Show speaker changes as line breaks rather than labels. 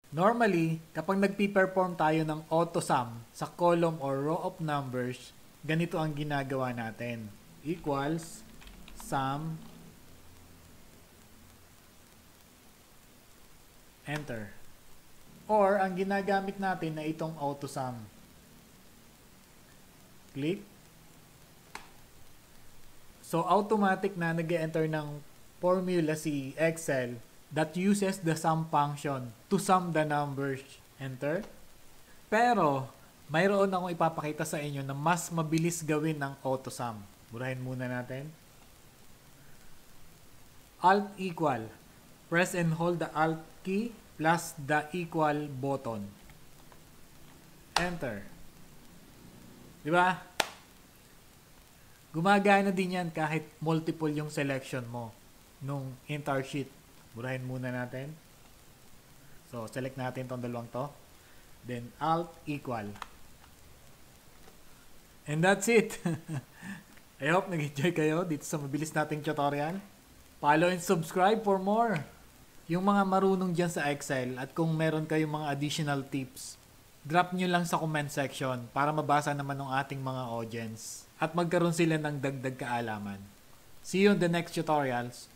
Normally, kapag nagpi-perform tayo ng auto-sum sa column or row of numbers, ganito ang ginagawa natin. Equals sum, enter. Or, ang ginagamit natin na itong auto-sum. Click. So, automatic na nag-enter ng formula si Excel that uses the sum function to sum the numbers. Enter. Pero, mayroon akong ipapakita sa inyo na mas mabilis gawin ng auto-sum. Burahin muna natin. Alt equal. Press and hold the Alt key plus the equal button. Enter. Diba? Gumagana din yan kahit multiple yung selection mo nung entire sheet. Burahin muna natin. So, select natin tong dalawang to. Then, Alt equal. And that's it. I hope nag-enjoy kayo dito sa mabilis nating tutorial. Follow and subscribe for more. Yung mga marunong dyan sa Excel at kung meron kayong mga additional tips, drop nyo lang sa comment section para mabasa naman ng ating mga audience at magkaroon sila ng dagdag kaalaman. See you in the next tutorials.